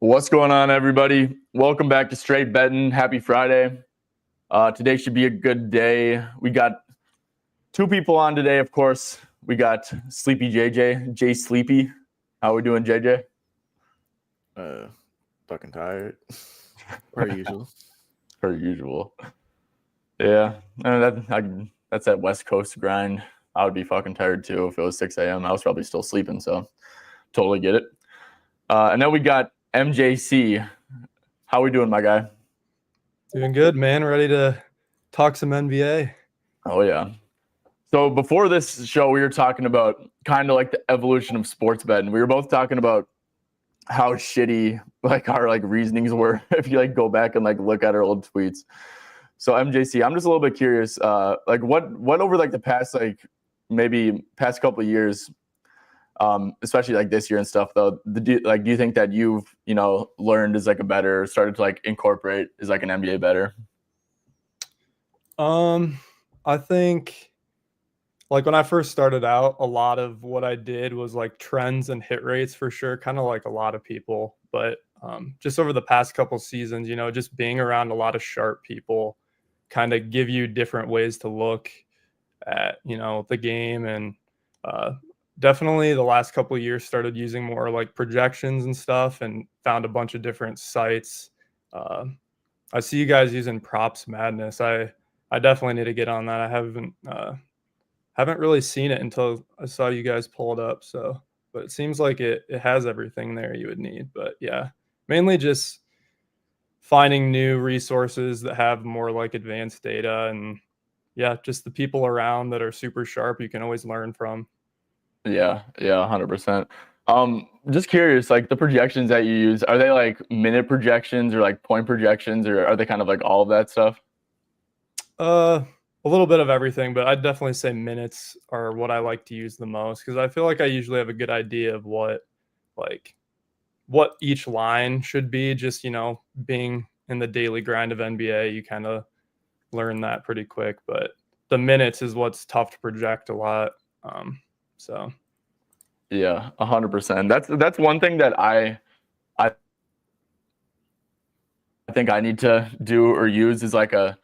What's going on, everybody? Welcome back to Straight Betting. Happy Friday. Today should be a good day. We got two people on today, of course. We got Sleepy JJ, Jay Sleepy. How we doing, JJ? Fucking tired. Per usual. Per usual. Yeah, that's that West Coast grind. I would be fucking tired too if it was 6 a.m. I was probably still sleeping, so totally get it. And then we got MJC. How we doing, my guy? Doing good, man. Ready to talk some NBA. Oh, yeah. So before this show, we were talking about kind of like the evolution of sports betting. We were both talking about how shitty like our like reasonings were if you like go back and like look at our old tweets. So MJC, I'm just a little bit curious, like what over like the past like maybe past couple of years, especially like this year and stuff though, do you think that you've learned is like a better, started to like incorporate is like an NBA better? I think like when I first started out, a lot of what I did was like trends and hit rates for sure, kind of like a lot of people. But just over the past couple seasons, just being around a lot of sharp people kind of give you different ways to look at, the game. And definitely the last couple of years started using more like projections and stuff and found a bunch of different sites. I see you guys using Props Madness. I definitely need to get on that. I haven't really seen it until I saw you guys pull it up. So, but it seems like it has everything there you would need. But yeah, mainly just finding new resources that have more like advanced data, and yeah, just the people around that are super sharp you can always learn from. Yeah, 100%. Just curious, like the projections that you use, are they like minute projections or like point projections, or are they kind of like all of that stuff? A little bit of everything, but I'd definitely say minutes are what I like to use the most because I feel like I usually have a good idea of what each line should be. Just, being in the daily grind of NBA, you kind of learn that pretty quick, but the minutes is what's tough to project a lot. So yeah, 100%. That's one thing that I think I need to do or use is like a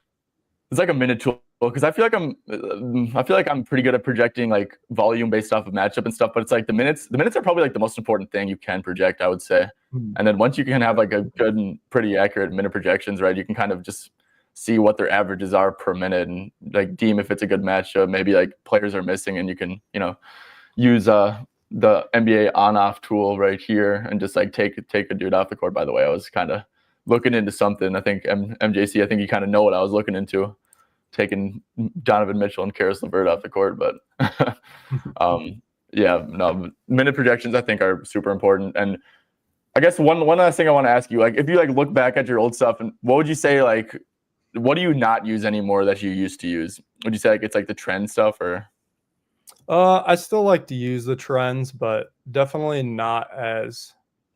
minute tool, because I feel like I'm pretty good at projecting like volume based off of matchup and stuff, but it's like the minutes are probably like the most important thing you can project, I would say. And then once you can have like a good and pretty accurate minute projections, right, you can kind of just see what their averages are per minute and like deem if it's a good matchup, maybe like players are missing, and you can use the NBA on-off tool right here and just like take a dude off the court. By the way, I was kind of looking into something. I think MJC, I think you kind of know what I was looking into, taking Donovan Mitchell and Karis LeVert off the court. But yeah, no, minute projections I think are super important. And I guess one last thing I want to ask you, like if you like look back at your old stuff, and what would you say, like what do you not use anymore that you used to use? Would you say like it's like the trend stuff, or? I still like to use the trends, but definitely not as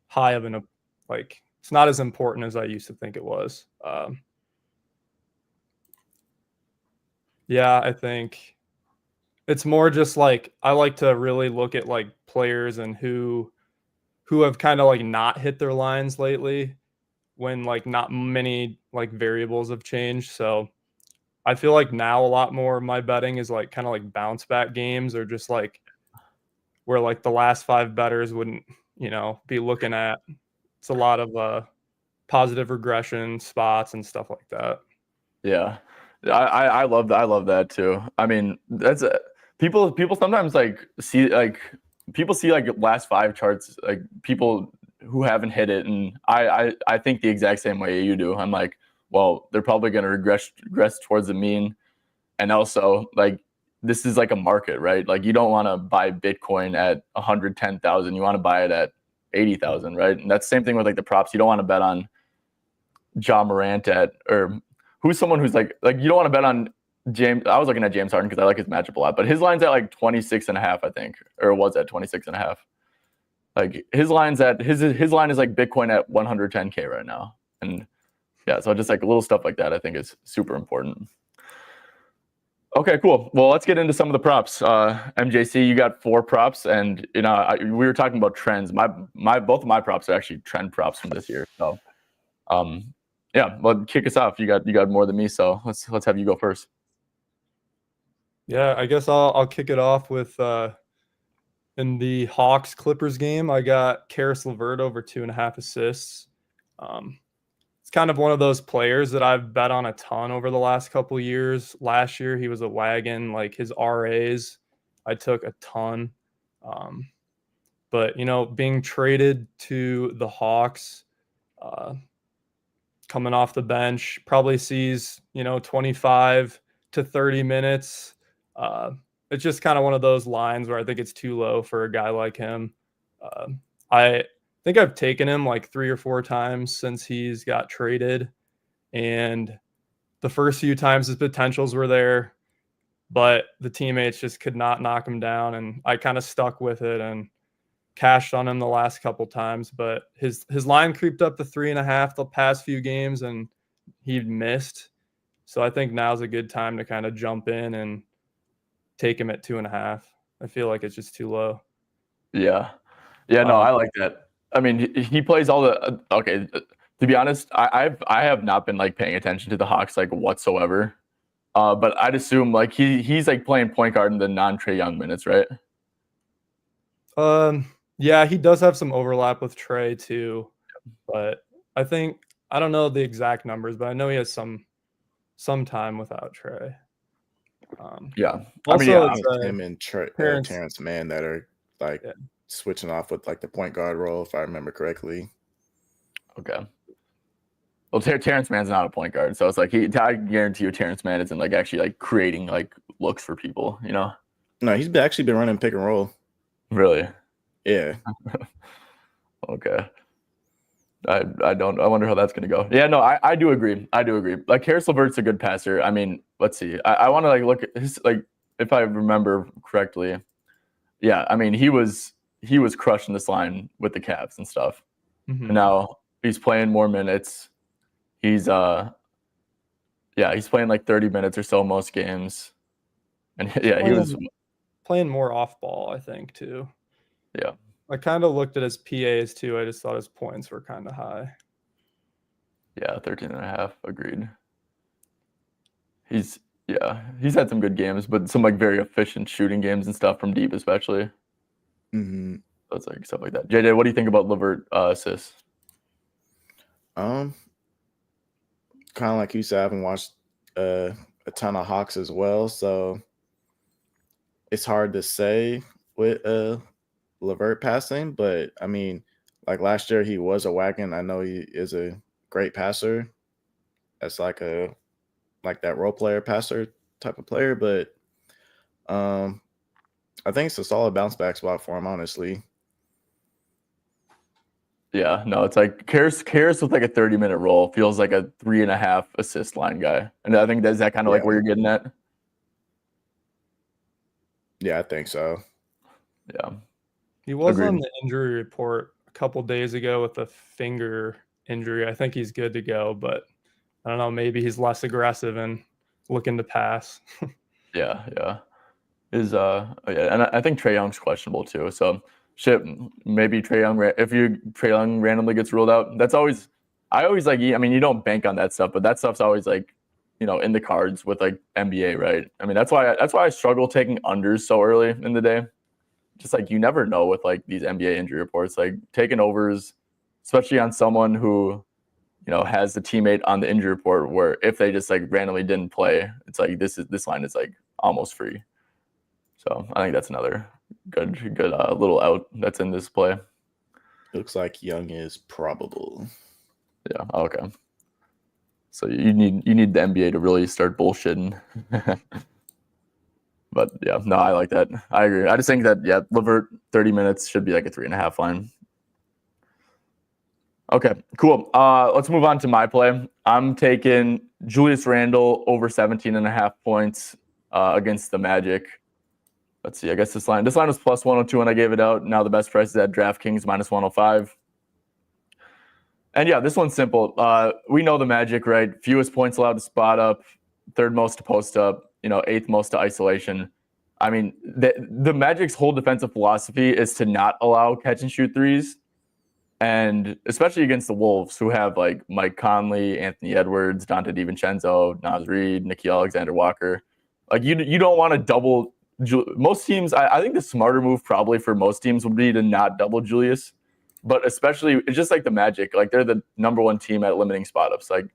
high of an like. It's not as important as I used to think it was. Yeah, I think it's more just like I like to really look at like players and who have kind of like not hit their lines lately when like not many like variables have changed. So I feel like now a lot more of my betting is like kind of like bounce back games, or just like where like the last 5 bettors wouldn't, be looking at. It's a lot of positive regression spots and stuff like that. Yeah, I love that. I love that too. I mean, that's people sometimes like see like last 5 charts, like people who haven't hit it, and I think the exact same way you do. I'm like, well, they're probably going to regress towards the mean, and also like this is like a market, right? Like you don't want to buy Bitcoin at 110,000. You want to buy it at 80,000, right? And that's the same thing with like the props. You don't want to bet on Ja Morant or who's someone who's like you don't want to bet on James. I was looking at James Harden because I like his matchup a lot, but his line's at like 26.5, I think, or was at 26.5. Like his line is like Bitcoin at 110K right now. And yeah, so just like little stuff like that I think is super important. Okay, cool. Well, let's get into some of the props. MJC, you got 4 props, and we were talking about trends. Both of my props are actually trend props from this year. So, yeah, well, kick us off. You got more than me, so let's have you go first. Yeah, I guess I'll kick it off with in the Hawks Clippers game, I got Karis LeVert over 2.5 assists. It's kind of one of those players that I've bet on a ton over the last couple of years. Last year, he was a wagon. Like his RAs, I took a ton. But being traded to the Hawks, coming off the bench, probably sees 25 to 30 minutes. It's just kind of one of those lines where I think it's too low for a guy like him. I think I've taken him like 3 or 4 times since he's got traded. And the first few times his potentials were there, but the teammates just could not knock him down. And I kind of stuck with it and cashed on him the last couple times. But his line creeped up to 3.5 the past few games and he missed. So I think now's a good time to kind of jump in and take him at 2.5. I feel like it's just too low. Yeah. No, I like that. I mean, he plays all the okay. To be honest, I have not been like paying attention to the Hawks like whatsoever. But I'd assume like he's like playing point guard in the non-Trae Young minutes, right? Yeah, he does have some overlap with Trae too, but I don't know the exact numbers, but I know he has some time without Trae. Yeah. Also, I mean, him and Terrence Mann that are like switching off with like the point guard role, if I remember correctly. Okay. Well, Terrence Mann's not a point guard, so it's like I guarantee you, Terrence Mann isn't like actually like creating like looks for people, No, he's actually been running pick and roll. Really? Yeah. Okay. I wonder how that's gonna go. Yeah, no, I do agree. Like Karis LeVert's a good passer. I mean, let's see. I want to like look at his like if I remember correctly. Yeah, I mean he was crushing this line with the Cavs and stuff. Mm-hmm. And now he's playing more minutes. He's he's playing like 30 minutes or so most games. And yeah, he was playing more off ball, I think, too. Yeah. I kind of looked at his PAs too. I just thought his points were kind of high. Yeah, 13.5. Agreed. He's had some good games, but some like very efficient shooting games and stuff from deep, especially. Mm-hmm. So it's like stuff like that. JJ, what do you think about LeVert assists? Kind of like you said, I haven't watched a ton of Hawks as well, so it's hard to say with LeVert passing, but I mean, like last year he was a wagon. I know he is a great passer. That's like that role player passer type of player, but I think it's a solid bounce back spot for him, honestly. Yeah, no, it's like Karis with like a 30-minute role feels like a 3.5 assist line guy. And I think that's that kind of like where you're getting at. Yeah, I think so. Yeah. He was on the injury report a couple days ago with a finger injury. I think he's good to go, but I don't know, maybe he's less aggressive and looking to pass. Yeah. And I think Trae Young's questionable too. So maybe Trae Young, if Trae Young randomly gets ruled out, I always like, I mean, you don't bank on that stuff, but that stuff's always like, in the cards with like NBA, right? I mean, that's why I struggle taking unders so early in the day. Just like you never know with like these NBA injury reports, like taking overs, especially on someone who, has the teammate on the injury report where if they just like randomly didn't play, it's like this line is like almost free. So I think that's another good little out that's in this play. Looks like Young is probable. Yeah. Okay. So you need the NBA to really start bullshitting. But yeah, no, I like that. I agree. I just think that LeVert 30 minutes should be like a 3.5 line. Okay, cool. Let's move on to my play. I'm taking Julius Randle over 17.5 points against the Magic. Let's see. I guess this line was plus 102 when I gave it out. Now the best price is at DraftKings minus 105. And yeah, this one's simple. We know the Magic, right? Fewest points allowed to spot up, third most to post up. eighth most to isolation. I mean, the Magic's whole defensive philosophy is to not allow catch and shoot threes. And especially against the Wolves, who have like Mike Conley, Anthony Edwards, Dante DiVincenzo, Naz Reid, Nickeil Alexander-Walker. Like you don't want to double most teams. I think the smarter move probably for most teams would be to not double Julius, but especially it's just like the Magic. Like they're the number one team at limiting spot ups. Like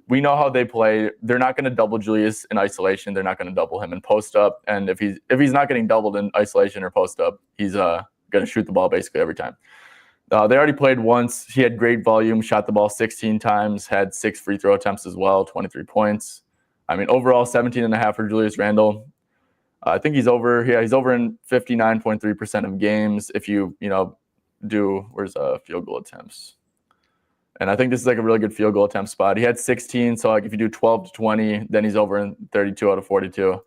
we know how they play. They're not going to double Julius in isolation. They're not going to double him in post up. And if he's not getting doubled in isolation or post up, he's going to shoot the ball basically every time. They already played once. He had great volume, shot the ball 16 times, had 6 free throw attempts as well, 23 points. I mean, overall 17.5 for Julius Randle. I think he's over. Yeah, he's over in 59.3% of games. If you do where's field goal attempts, and I think this is like a really good field goal attempt spot. He had 16, so like if you do 12 to 20, then he's over in 32 out of 42.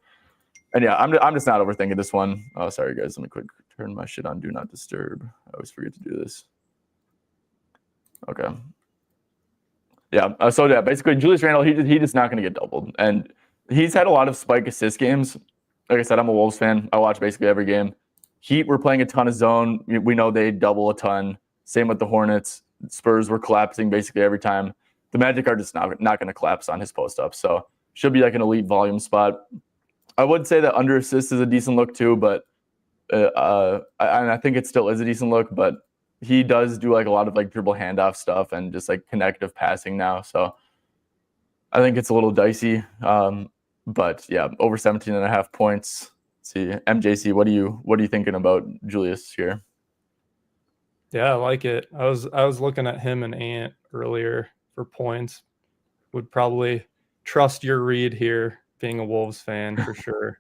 And yeah, I'm just not overthinking this one. Oh, sorry guys, let me quick turn my shit on do not disturb. I always forget to do this. Okay. Yeah. So yeah, basically Julius Randle, he just not going to get doubled, and he's had a lot of spike assist games. Like I said, I'm a Wolves fan. I watch basically every game. Heat were playing a ton of zone. We know they double a ton. Same with the Hornets. Spurs were collapsing basically every time. The Magic are just not going to collapse on his post up. So should be like an elite volume spot. I would say that under assist is a decent look too, but I think it still is a decent look. But he does do like a lot of like dribble handoff stuff and just like connective passing now. So I think it's a little dicey. But yeah, over 17.5 points. Let's see, MJC, what are you thinking about Julius here? Yeah, I like it. I was looking at him and Ant earlier for points. Would probably trust your read here, being a Wolves fan for sure.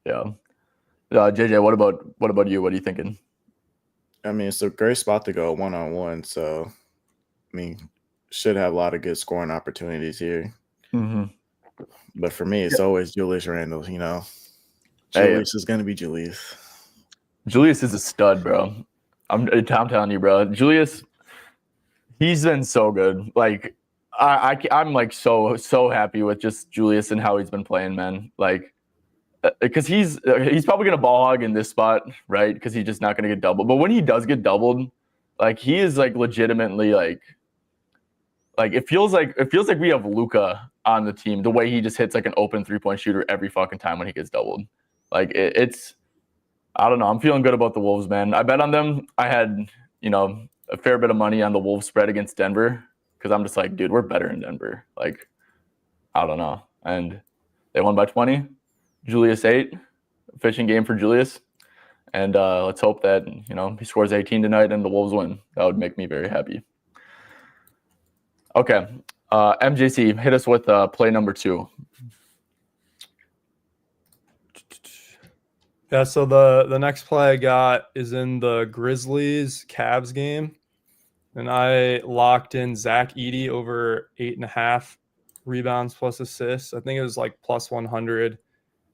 Yeah. JJ, what about you? What are you thinking? I mean, it's a great spot to go one-on-one. So, I mean, should have a lot of good scoring opportunities here. Mm-hmm. But for me, it's always Julius Randle. Julius is going to be Julius. Julius is a stud, bro. I'm telling you, bro. Julius, he's been so good. Like, I'm like so happy with just Julius and how he's been playing, man. Like, because he's probably gonna ball hog in this spot, right? Because he's just not gonna get doubled. But when he does get doubled, like he is like legitimately like it feels like we have Luka on the team. The way he just hits like an open 3-point shooter every fucking time when he gets doubled. Like it's, I don't know. I'm feeling good about the Wolves, man. I bet on them. I had a fair bit of money on the Wolves spread against Denver because I'm just like, dude, we're better in Denver. Like, I don't know. And they won by 20. Julius 8, fishing game for Julius. And let's hope that, he scores 18 tonight and the Wolves win. That would make me very happy. Okay. MJC, hit us with play number 2. Yeah, so the next play I got is in the Grizzlies-Cavs game. And I locked in Zach Edey over 8.5 rebounds plus assists. I think it was like plus 100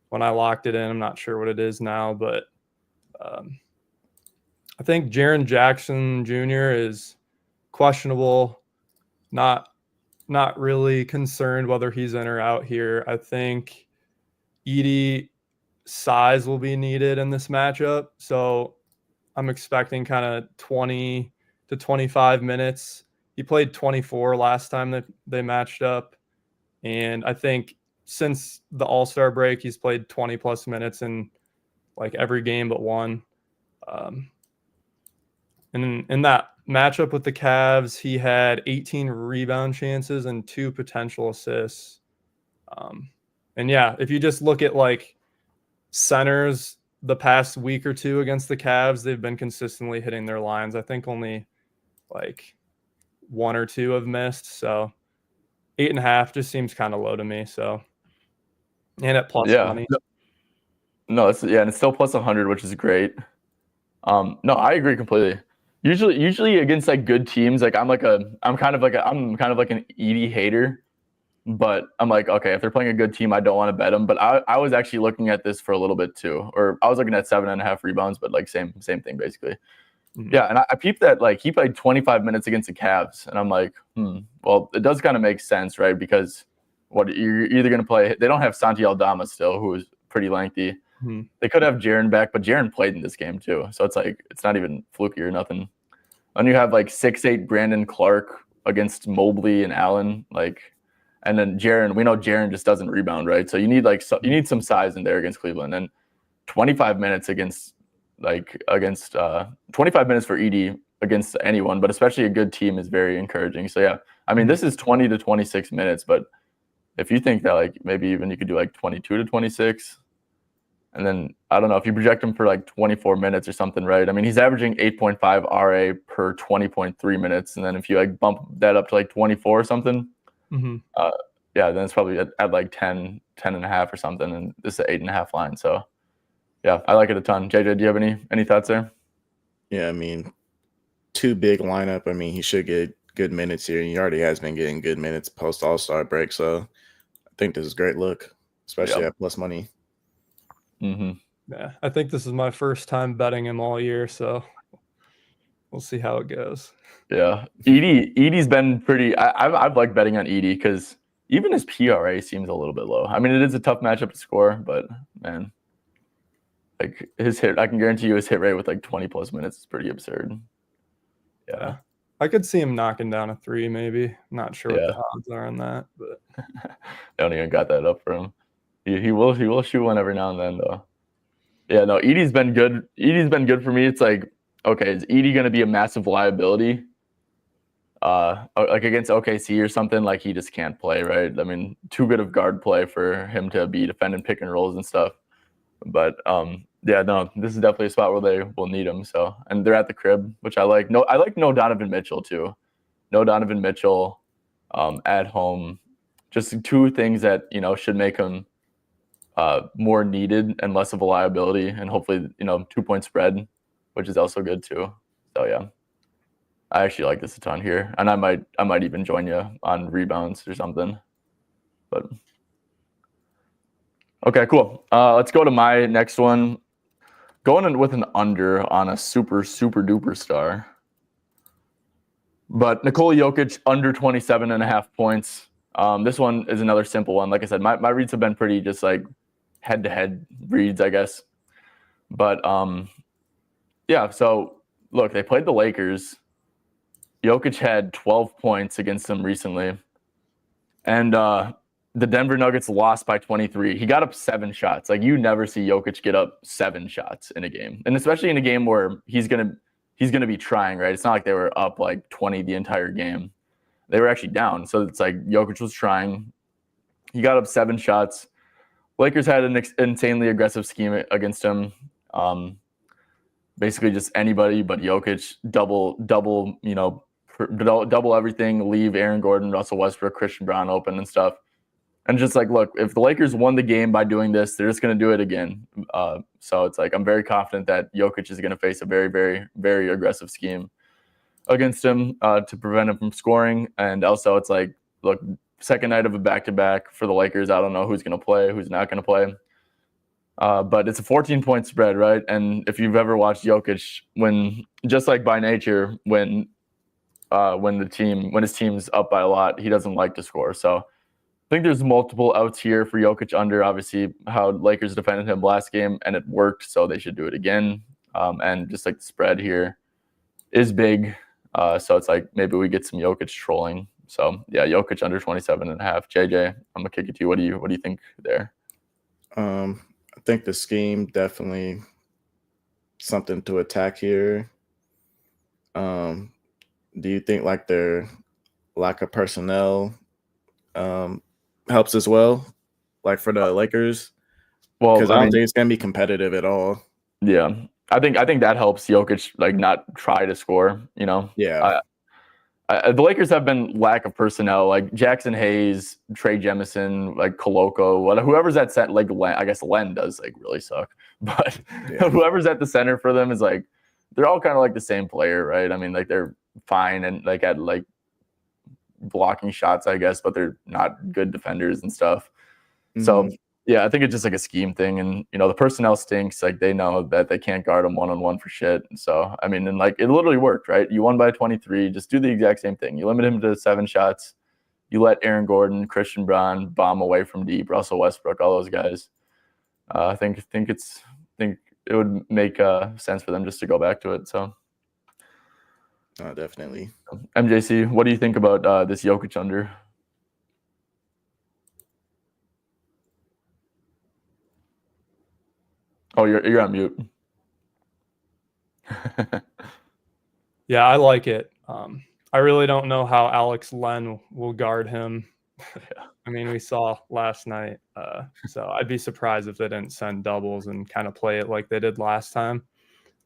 when I locked it in. I'm not sure what it is now, but I think Jaren Jackson Jr. is questionable. Not really concerned whether he's in or out here. I think Edey size will be needed in this matchup. So I'm expecting kind of 20 to 25 minutes. He played 24 last time that they matched up. And I think since the All-Star break, he's played 20 plus minutes in like every game but one. And in that matchup with the Cavs, he had 18 rebound chances and 2 potential assists. And yeah, if you just look at like centers the past week or two against the Cavs, they've been consistently hitting their lines. I think only like 1 or 2 have missed. So 8.5 just seems kind of low to me. So, and at plus money. No, and it's still plus 100, which is great. No, I agree completely. Usually against like good teams, like I'm kind of like an Edey hater, but I'm like, okay, if they're playing a good team, I don't want to bet them. But I was actually looking at this for a little bit too, or I was looking at 7.5 rebounds, but like same thing basically. Mm-hmm. Yeah, and I peeped that like he played 25 minutes against the Cavs, and I'm like, well, it does kind of make sense, right? Because what you're either going to play. They don't have Santi Aldama still, who is pretty lengthy. Mm-hmm. They could have Jaren back, but Jaren played in this game too, so it's like it's not even fluky or nothing. And you have like 6'8" Brandon Clark against Mobley and Allen, like, and then Jaren. We know Jaren just doesn't rebound, right? So you need you need some size in there against Cleveland, and 25 minutes against 25 minutes for Edey against anyone, but especially a good team is very encouraging. So yeah, I mean this is 20 to 26 minutes, but if you think that like maybe even you could do like 22 to 26. And then, I don't know, if you project him for like 24 minutes or something, right? I mean, he's averaging 8.5 RA per 20.3 minutes. And then if you like bump that up to like 24 or something, yeah, then it's probably at like 10 and a half or something. And this is an 8.5 line. So yeah, I like it a ton. JJ, do you have any thoughts there? Yeah, I mean, too big lineup. I mean, he should get good minutes here. He already has been getting good minutes post All-Star break. So I think this is a great look, especially at plus money. Yeah, I think this is my first time betting him all year, so we'll see how it goes. Yeah, Edey's been pretty. I've liked betting on Edey because even his PRA seems a little bit low. I mean, it is a tough matchup to score, but man, like his hit, I can guarantee you his hit rate with like 20 plus minutes is pretty absurd. Yeah. I could see him knocking down a 3, maybe. Not sure what the odds are on that, but I don't even got that up for him. He will shoot one every now and then though. Yeah, no, Edey's been good. Edey's been good for me. It's like, okay, is Edey going to be a massive liability? Like against OKC or something, like he just can't play, right? I mean, too good of guard play for him to be defending pick and rolls and stuff. But yeah, no, this is definitely a spot where they will need him. So, and they're at the crib, which I like. No, I like no Donovan Mitchell too. No Donovan Mitchell at home. Just two things that should make him more needed and less of a liability, and hopefully 2-point spread, which is also good too. So yeah, I actually like this a ton here, and I might even join you on rebounds or something. But okay, cool. Let's go to my next one. Going in with an under on a super duper star, but Nikola Jokic under 27.5 points. This one is another simple one. Like I said, my reads have been pretty just like head-to-head reads, I guess. But yeah, so look, they played the Lakers. Jokic had 12 points against them recently. And the Denver Nuggets lost by 23. He got up 7 shots. Like, you never see Jokic get up 7 shots in a game. And especially in a game where he's gonna be trying, right? It's not like they were up like 20 the entire game. They were actually down. So it's like Jokic was trying. He got up 7 shots. Lakers had an insanely aggressive scheme against him. Basically just anybody but Jokic, double everything, leave Aaron Gordon, Russell Westbrook, Christian Brown open and stuff. And just like, look, if the Lakers won the game by doing this, they're just going to do it again. So it's like, I'm very confident that Jokic is going to face a very, very, very aggressive scheme against him to prevent him from scoring. And also it's like, look, second night of a back-to-back for the Lakers. I don't know who's going to play, who's not going to play. But it's a 14-point spread, right? And if you've ever watched Jokic, just like by nature, when his team's up by a lot, he doesn't like to score. So I think there's multiple outs here for Jokic under. Obviously, how Lakers defended him last game, and it worked, so they should do it again. And just like the spread here is big, so it's like maybe we get some Jokic trolling. So yeah, Jokic under 27.5. JJ, I'm gonna kick it to you. What do you think there? I think the scheme definitely something to attack here. Do you think like their lack of personnel helps as well, like for the Lakers? Well, because I don't think it's gonna be competitive at all. Yeah, I think that helps Jokic like not try to score. Yeah. The Lakers have been lack of personnel, like Jackson Hayes, Trey Jemison, like Koloko, whoever's at set. Like I guess Len does like really suck, but whoever's at the center for them is like they're all kind of like the same player, right? I mean, like they're fine and like at like blocking shots, I guess, but they're not good defenders and stuff. Mm-hmm. So yeah, I think it's just like a scheme thing, and the personnel stinks. Like they know that they can't guard them one-on-one for shit. So I mean, and like it literally worked, right? You won by 23. Just do the exact same thing. You limit him to 7 shots. you let Aaron Gordon, Christian Braun bomb away from deep, Russell Westbrook, all those guys. I think it would make sense for them just to go back to it. So, definitely. MJC, what do you think about this Jokic under? Oh, you're on mute. Yeah, I like it. I really don't know how Alex Len will guard him. I mean, we saw last night. So I'd be surprised if they didn't send doubles and kind of play it like they did last time.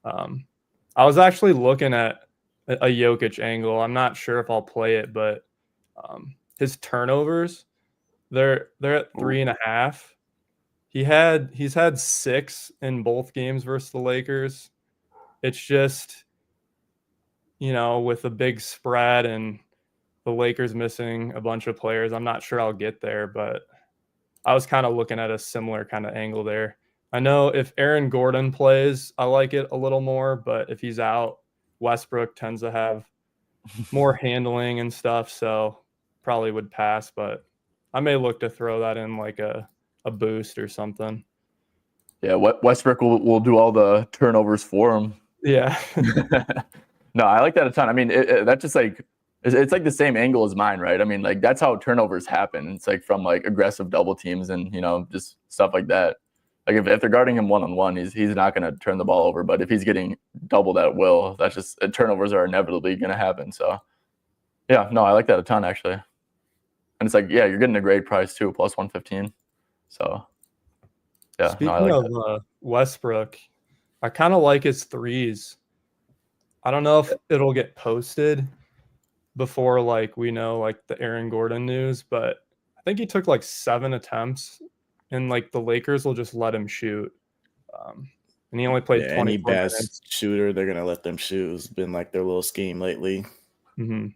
I was actually looking at a Jokic angle. I'm not sure if I'll play it, but his turnovers, they're at 3.5. He's had 6 in both games versus the Lakers. It's just, with a big spread and the Lakers missing a bunch of players, I'm not sure I'll get there, but I was kind of looking at a similar kind of angle there. I know if Aaron Gordon plays, I like it a little more, but if he's out, Westbrook tends to have more handling and stuff, so probably would pass, but I may look to throw that in like a boost or something. Yeah, Westbrook will do all the turnovers for him. Yeah. No, I like that a ton. I mean, that's just like it's like the same angle as mine, right? I mean, like that's how turnovers happen. It's like from like aggressive double teams and just stuff like that. Like if they're guarding him one-on-one, he's not going to turn the ball over. But if he's getting doubled at will, that's just turnovers are inevitably going to happen. So yeah, no, I like that a ton actually. And it's like, yeah, you're getting a great price too, plus 115. So yeah. Speaking I like of that. Westbrook, I kind of like his threes. I don't know if it'll get posted before we know the Aaron Gordon news, but I think he took 7 attempts, and the Lakers will just let him shoot. And he only played 24 any best minutes. shooter, they're gonna let them shoot. It's been like their little scheme lately. Mm-hmm.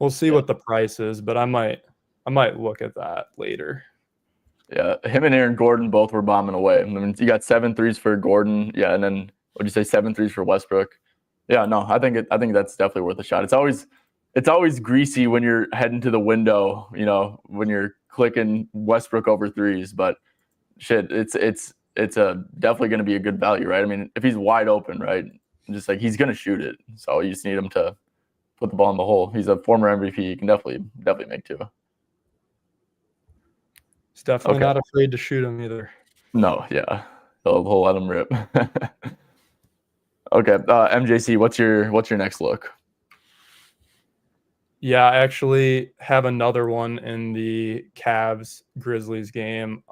We'll see what the price is, but I might look at that later. Yeah, him and Aaron Gordon both were bombing away. I mean, you got 7 threes for Gordon, yeah, and then what'd you say, 7 threes for Westbrook? Yeah, no, I think that's definitely worth a shot. It's always greasy when you're heading to the window, when you're clicking Westbrook over threes, but shit, it's definitely going to be a good value, right? I mean, if he's wide open, right, just like he's going to shoot it, so you just need him to put the ball in the hole. He's a former MVP. He can definitely make 2. He's definitely not afraid to shoot him either. No, yeah, he'll let him rip. Okay, MJC, what's your next look? Yeah, I actually have another one in the Cavs Grizzlies game.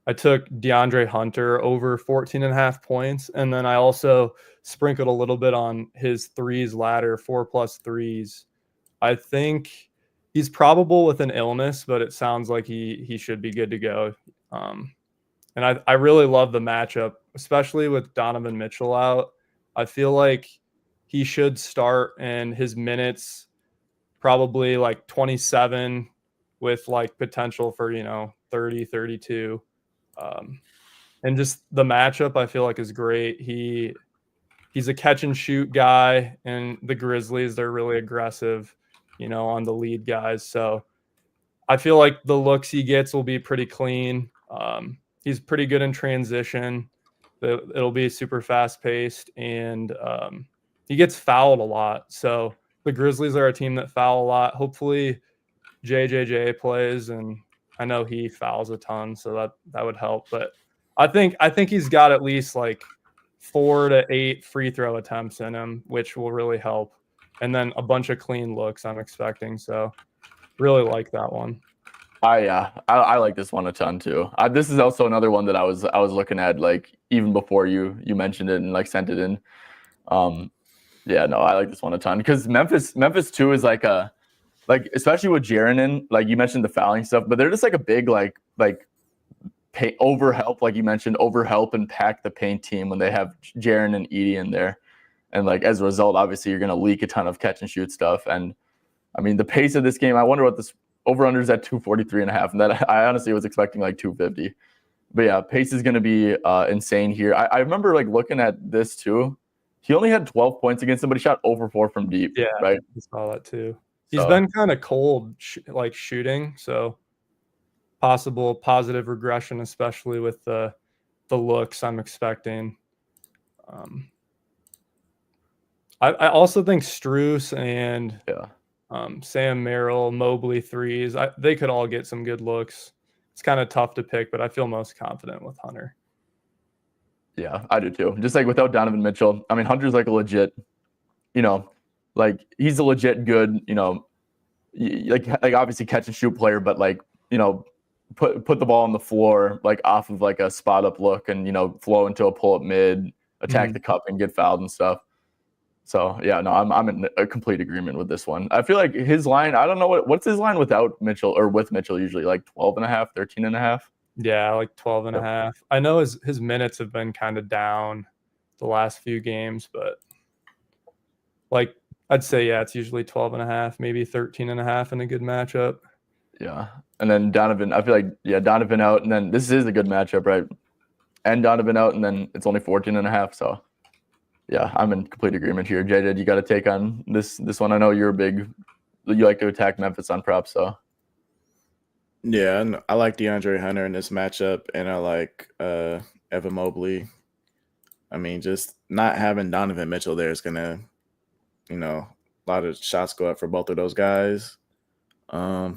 I took DeAndre Hunter over 14.5 points, and then I also sprinkled a little bit on his threes ladder, 4+ threes. I think he's probable with an illness, but it sounds like he should be good to go. And I really love the matchup, especially with Donovan Mitchell out. I feel like he should start, and his minutes probably 27 with potential for 30, 32. And just the matchup I feel like is great. He's a catch and shoot guy, and the Grizzlies, they're really aggressive, on the lead guys. So I feel like the looks he gets will be pretty clean. He's pretty good in transition. It'll be super fast paced, and he gets fouled a lot. So the Grizzlies are a team that foul a lot. Hopefully JJJ plays, and I know he fouls a ton, so that would help. But I think he's got at least 4 to 8 free throw attempts in him, which will really help. And then a bunch of clean looks I'm expecting. So really like that one. I like this one a ton too. This is also another one that I was looking at even before you mentioned it and sent it in. Yeah, no, I like this one a ton because Memphis too is especially with Jaren in, you mentioned the fouling stuff, but they're just a big overhelp, like you mentioned, overhelp and pack the paint team when they have Jaren and Edie in there. And as a result, obviously you're going to leak a ton of catch and shoot stuff. And I mean, the pace of this game, I wonder what this over-under is at 243.5. And that I honestly was expecting 250. But yeah, pace is going to be insane here. I remember looking at this too. He only had 12 points against him, but he shot over 4 from deep. Yeah, right. I saw that too. He's So been kind of cold, like shooting, so possible positive regression, especially with the looks I'm expecting. I also think Strus and yeah. Sam Merrill, Mobley threes, they could all get some good looks. It's kind of tough to pick, but I feel most confident with Hunter. Yeah, I do too. Just like without Donovan Mitchell, I mean, Hunter's like a legit, like he's a legit good, like obviously catch and shoot player, but like, put the ball on the floor, like off of like a spot up look and, flow into a pull up mid, attack the cup and get fouled and stuff. So yeah, no, I'm in a complete agreement with this one. I feel like his line, I don't know what's his line without Mitchell or with Mitchell usually, like 12 and a half, 13 and a half. Yeah, like 12 and a half. I know his minutes have been kind of down the last few games, but like I'd say, yeah, it's usually 12 and a half, maybe 13 and a half in a good matchup. Yeah. And then Donovan, I feel like, yeah, Donovan out. And then this is a good matchup, right? And Donovan out. And then it's only 14 and a half. So yeah, I'm in complete agreement here. JJ, you got to take on this one. I know you like to attack Memphis on props. So Yeah, I like DeAndre Hunter in this matchup, and I like Evan Mobley. I mean, just not having Donovan Mitchell there is gonna, a lot of shots go up for both of those guys. I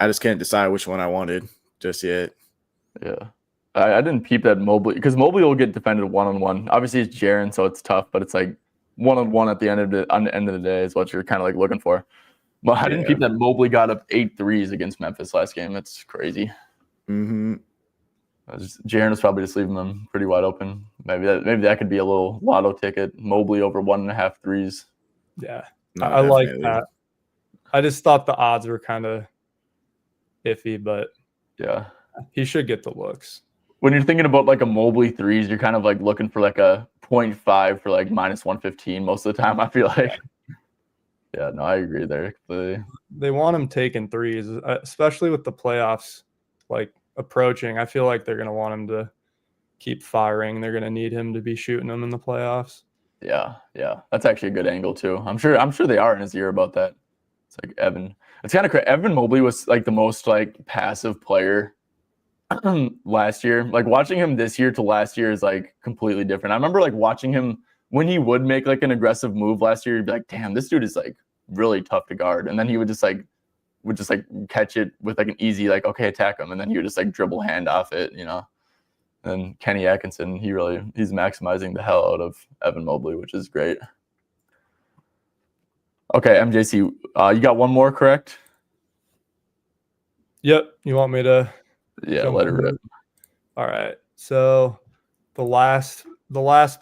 just can't decide which one I wanted just yet. yeah, I didn't peep that Mobley because Mobley will get defended 1-on-1. Obviously, it's Jaren, so it's tough, but it's like 1-on-1 at the end of the day is what you're kind of like looking for. But I didn't peep that Mobley got up 8 threes against Memphis last game. That's crazy. Mm-hmm. Jaren was probably just leaving them pretty wide open. Maybe that could be a little lotto ticket. Mobley over 1.5 threes. Yeah, no, I like that. I just thought the odds were kind of iffy, but yeah, he should get the looks. When you're thinking about like a Mobley threes, you're kind of like looking for like a 0.5 for like -115 most of the time. I feel like. Yeah, no, I agree there. They want him taking threes, especially with the playoffs like approaching. I feel like they're going to want him to keep firing. They're going to need him to be shooting them in the playoffs. Yeah, that's actually a good angle too. I'm sure they are in his ear about that. It's like Evan. It's kind of crazy. Evan Mobley was like the most like passive player last year. Like watching him this year to last year is like completely different. I remember like watching him when he would make like an aggressive move last year. You'd be like, damn, this dude is like really tough to guard. And then he would just catch it with like an easy like, okay, attack him. And then he would just like dribble hand off it, And Kenny Atkinson, he's maximizing the hell out of Evan Mobley, which is great. Okay, MJC, you got one more, correct? Yep. You want me to? Yeah, let it rip. All right. So the last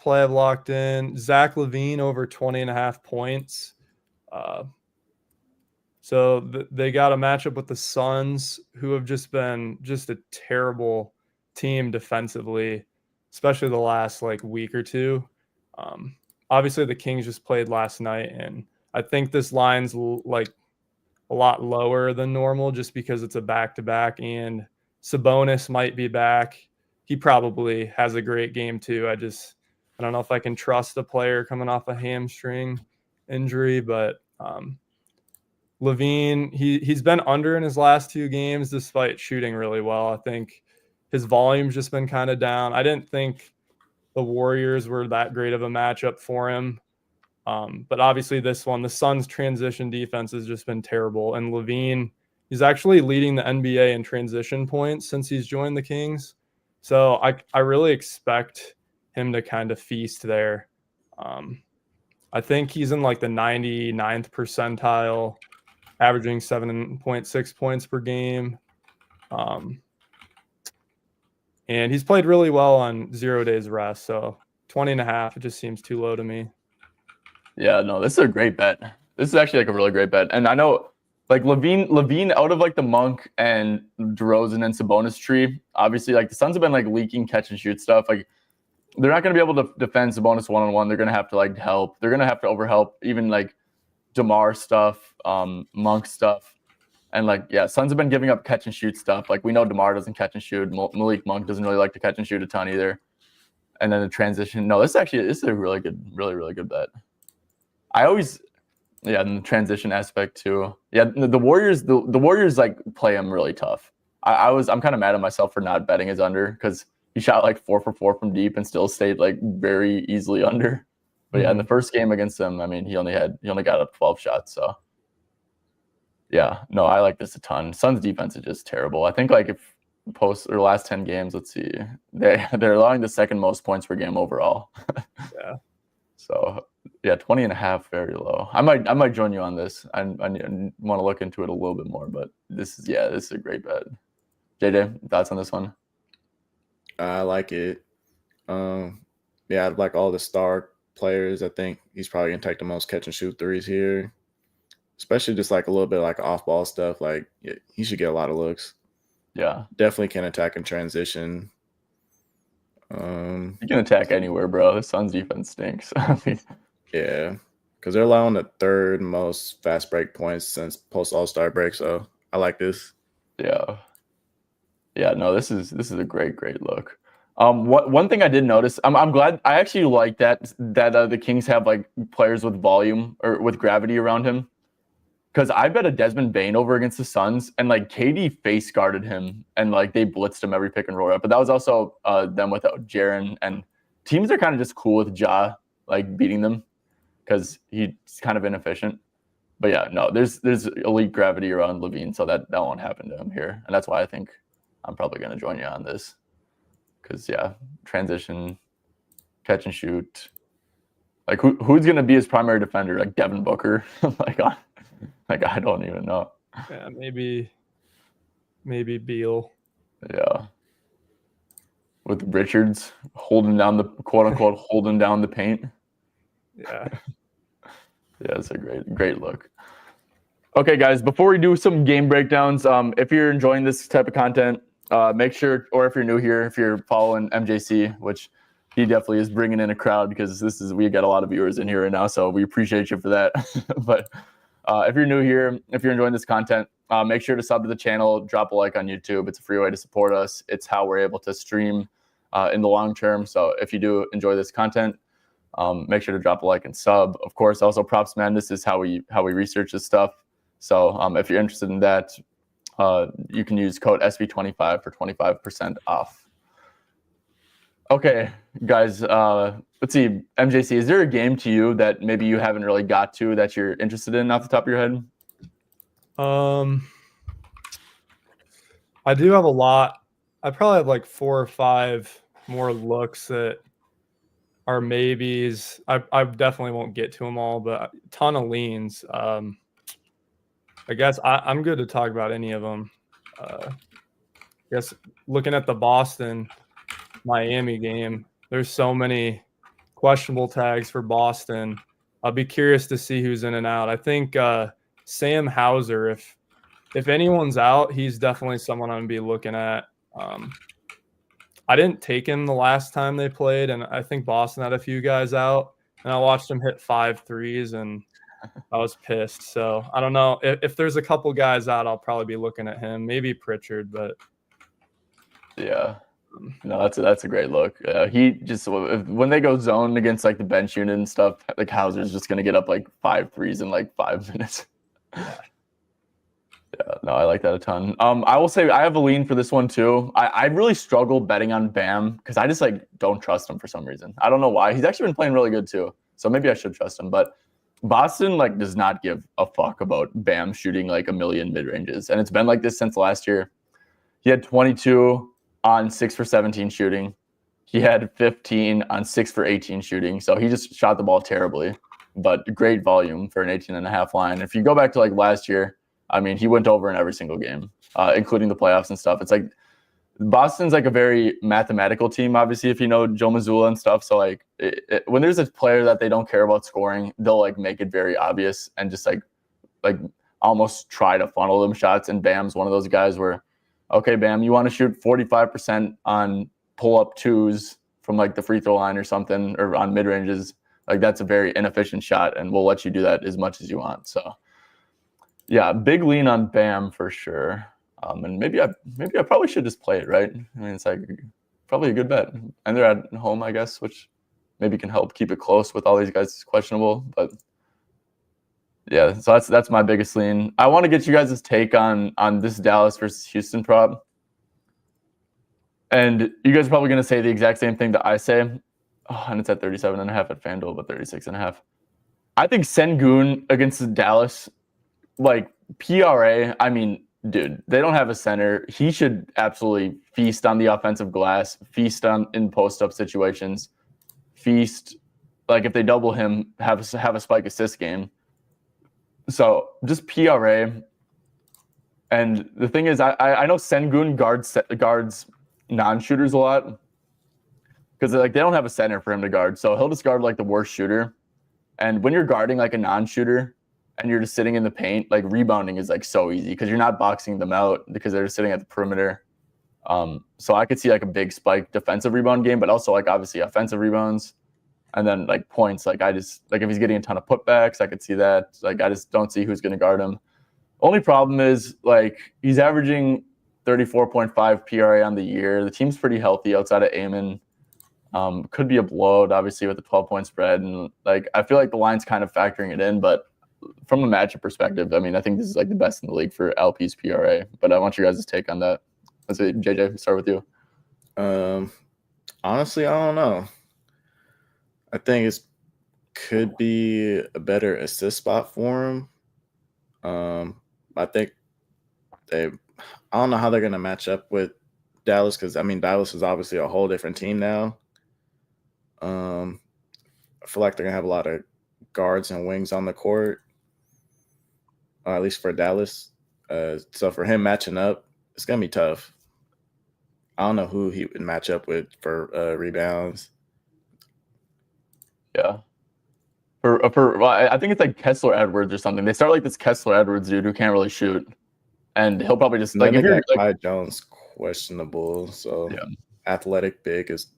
play I've locked in, Zach LaVine over 20.5 points. So they got a matchup with the Suns, who have just been a terrible team defensively, especially the last like week or two. Obviously, the Kings just played last night, and I think this line's like a lot lower than normal just because it's a back-to-back, and Sabonis might be back. He probably has a great game too. I don't know if I can trust a player coming off a hamstring injury, but LaVine, he's been under in his last 2 games despite shooting really well. I think his volume's just been kind of down. I didn't think the Warriors were that great of a matchup for him. But obviously this one, the Suns' transition defense has just been terrible. And LaVine, he's actually leading the NBA in transition points since he's joined the Kings. So I really expect him to kind of feast there. I think he's in like the 99th percentile, averaging 7.6 points per game. And he's played really well on 0 days rest. So 20.5, it just seems too low to me. Yeah, no, this is a great bet. This is actually like a really great bet. And I know like LaVine out of like the Monk and DeRozan and Sabonis tree, obviously like the Suns have been like leaking catch and shoot stuff. Like they're not going to be able to defend Sabonis one-on-one. They're going to have to like help. They're going to have to overhelp even like DeMar stuff, Monk stuff. And like, yeah, Suns have been giving up catch and shoot stuff. Like we know DeMar doesn't catch and shoot. Malik Monk doesn't really like to catch and shoot a ton either. And then the transition. No, this is a really good bet. I always Yeah, and the transition aspect too. Yeah, the Warriors, the Warriors like play him really tough. I'm kind of mad at myself for not betting his under because he shot like 4 for 4 from deep and still stayed like very easily under. But yeah, in the first game against them, I mean, he only got up 12 shots. So yeah, no, I like this a ton. Suns defense is just terrible. I think like if post or last 10 games, let's see, they're allowing the second most points per game overall. Yeah. So yeah, 20.5, very low. I might join you on this. I want to look into it a little bit more, but this is a great bet. JJ, thoughts on this one? I like it. Yeah, like all the star players, I think he's probably gonna take the most catch and shoot threes here, especially just like a little bit like off ball stuff. Like yeah, he should get a lot of looks. Yeah, definitely can attack and transition. You can attack anywhere, bro. The Suns defense stinks. Yeah, because they're allowing the third most fast break points since post All-Star break. So I like this. Yeah. No, this is a great look. One thing I did notice, I'm glad. I actually like that the Kings have like players with volume or with gravity around him. Because I bet a Desmond Bane over against the Suns, and like KD face guarded him, and like they blitzed him every pick and roll. But that was also them without Jaren, and teams are kind of just cool with Ja like beating them because he's kind of inefficient. But yeah, no, there's elite gravity around Levine, so that won't happen to him here, and that's why I think I'm probably gonna join you on this. Because yeah, transition, catch and shoot. Like who's gonna be his primary defender? Like Devin Booker? Like I don't even know. Yeah, maybe Beal. Yeah. With Richards holding down the quote unquote holding down the paint. Yeah. Yeah, it's a great look. Okay, guys, before we do some game breakdowns, if you're enjoying this type of content, make sure, or if you're new here, if you're following MJC, which he definitely is bringing in a crowd because we got a lot of viewers in here right now, so we appreciate you for that. But if you're new here, if you're enjoying this content, make sure to sub to the channel, drop a like on YouTube. It's a free way to support us. It's how we're able to stream in the long term. So if you do enjoy this content, make sure to drop a like and sub. Of course, also Props Madness is how we research this stuff. So if you're interested in that, you can use code SV25 for 25% off. Okay, guys, let's see. MJC, is there a game to you that maybe you haven't really got to that you're interested in off the top of your head? I do have a lot. I probably have like 4 or 5 more looks that are maybes. I definitely won't get to them all, but a ton of leans. I guess I'm good to talk about any of them. I guess looking at the Boston Miami game, there's so many questionable tags for Boston. I'll be curious to see who's in and out. I think Sam Hauser, if anyone's out, he's definitely someone I'm gonna be looking at. I didn't take him the last time they played, and I think Boston had a few guys out, and I watched him hit 5 threes, and I was pissed. So I don't know if there's a couple guys out, I'll probably be looking at him. Maybe Pritchard, but yeah. No, that's a great look. He just when they go zone against like the bench unit and stuff, like Hauser's just gonna get up like 5 threes in like 5 minutes. Yeah, no, I like that a ton. I will say I have a lean for this one too. I really struggle betting on Bam because I just like don't trust him for some reason. I don't know why. He's actually been playing really good too, so maybe I should trust him. But Boston like does not give a fuck about Bam shooting like a million mid ranges, and it's been like this since last year. He had 22 on 6 for 17 shooting. He had 15 on 6 for 18 shooting. So he just shot the ball terribly, but great volume for an 18.5 line. If you go back to like last year, I mean, he went over in every single game, including the playoffs and stuff. It's like Boston's like a very mathematical team, obviously, if you know Joe Mazzulla and stuff. So like when there's a player that they don't care about scoring, they'll like make it very obvious and just like almost try to funnel them shots. And Bam's one of those guys where, okay, Bam, you want to shoot 45% on pull-up twos from like the free throw line or something, or on mid-ranges. Like that's a very inefficient shot, and we'll let you do that as much as you want. So, yeah, big lean on Bam for sure. And maybe I probably should just play it, right? I mean, it's like probably a good bet. And they're at home, I guess, which maybe can help keep it close with all these guys questionable. But Yeah, so that's my biggest lean. I want to get you guys' take on this Dallas versus Houston prop. And you guys are probably going to say the exact same thing that I say. Oh, and it's at 37.5 at FanDuel, but 36.5. I think Sengun against Dallas, like PRA, I mean, dude, they don't have a center. He should absolutely feast on the offensive glass, feast on in post-up situations, feast. Like if they double him, have a spike assist game. So just PRA. And the thing is, I know Sengun guards non-shooters a lot because like they don't have a center for him to guard, so he'll just guard like the worst shooter. And when you're guarding like a non-shooter and you're just sitting in the paint, like rebounding is like so easy because you're not boxing them out because they're just sitting at the perimeter. So I could see like a big spike defensive rebound game, but also like obviously offensive rebounds, and then like points. Like I just like if he's getting a ton of putbacks, I could see that. Like I just don't see who's going to guard him. Only problem is like he's averaging 34.5 PRA on the year. The team's pretty healthy outside of Amon. Could be a blowout, obviously, with the 12-point spread. And like I feel like the line's kind of factoring it in, but from a matchup perspective, I mean, I think this is like the best in the league for LP's PRA. But I want you guys' take on that. Let's say, JJ, start with you. Honestly, I don't know. I think it could be a better assist spot for him. I think I don't know how they're going to match up with Dallas because, I mean, Dallas is obviously a whole different team now. I feel like they're going to have a lot of guards and wings on the court, at least for Dallas. So for him matching up, it's going to be tough. I don't know who he would match up with for rebounds. Yeah. Well, I think it's like Kessler Edwards or something. They start like this Kessler Edwards dude who can't really shoot, and he'll probably just like if you're like like, Jones questionable, so yeah. Athletic big is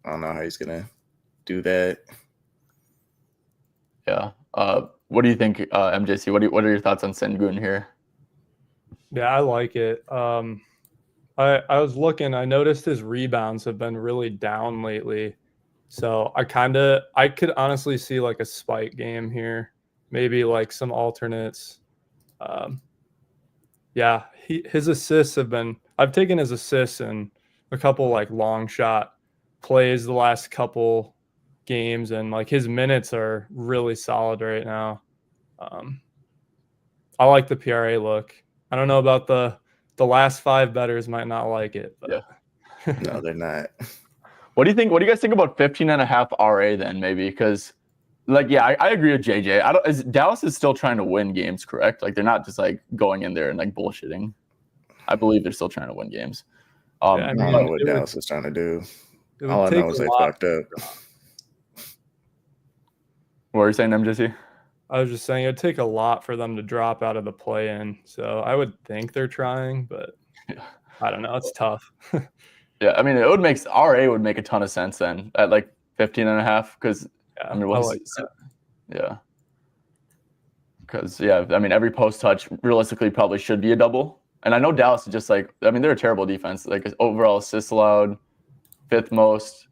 I don't know how he's gonna do that. Yeah. What do you think, MJC? What are your thoughts on Sengun here? Yeah, I like it. I was looking. I noticed his rebounds have been really down lately. So I could honestly see like a spike game here, maybe like some alternates. Yeah, his assists have been. I've taken his assists in a couple like long shot plays the last couple games, and like his minutes are really solid right now. I like the PRA look. I don't know about the last 5 bettors might not like it, but yeah. No, they're not. What do you think? What do you guys think about 15.5 RA then? Maybe because, like, yeah, I agree with JJ. Dallas is still trying to win games, correct? Like they're not just like going in there and like bullshitting. I believe they're still trying to win games. Yeah, I don't know what Dallas is trying to do. All I know is they fucked up. What are you saying, MJC? I was just saying it'd take a lot for them to drop out of the play-in. So I would think they're trying, but I don't know. It's tough. Yeah, I mean, RA would make a ton of sense then at like 15.5 because I mean, yeah, because I mean, every post touch realistically probably should be a double. And I know Dallas is just like, I mean, they're a terrible defense. Like overall assists allowed, 5th most,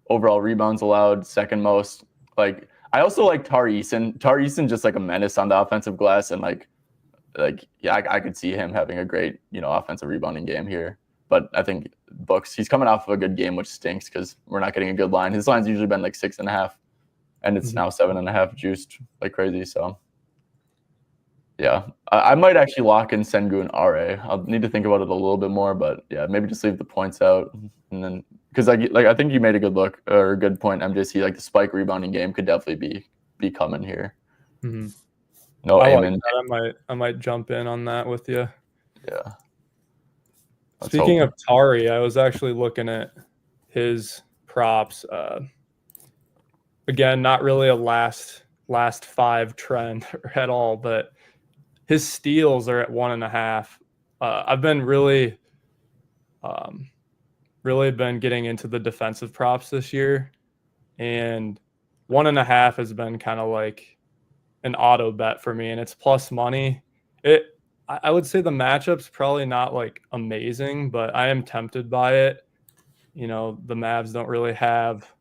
overall rebounds allowed, 2nd most. Like I also like Tari Eason just like a menace on the offensive glass, and like yeah, I could see him having a great offensive rebounding game here. But I think Books, he's coming off of a good game, which stinks because we're not getting a good line. His line's usually been like 6.5, and it's now 7.5 juiced like crazy. So yeah, I might actually lock in Sengun RA. I'll need to think about it a little bit more, but yeah, maybe just leave the points out, and then because like I think you made a good look or a good point, MJC. Like the spike rebounding game could definitely be coming here. Mm-hmm. No, I Amon. like that. I might jump in on that with you. Yeah. Speaking of Tari, I was actually looking at his props. Again, not really a last 5 trend at all, but his steals are at 1.5. I've been really been getting into the defensive props this year, and 1.5 has been kind of like an auto bet for me, and it's plus money. I would say the matchup's probably not like amazing, but I am tempted by it. The Mavs don't really have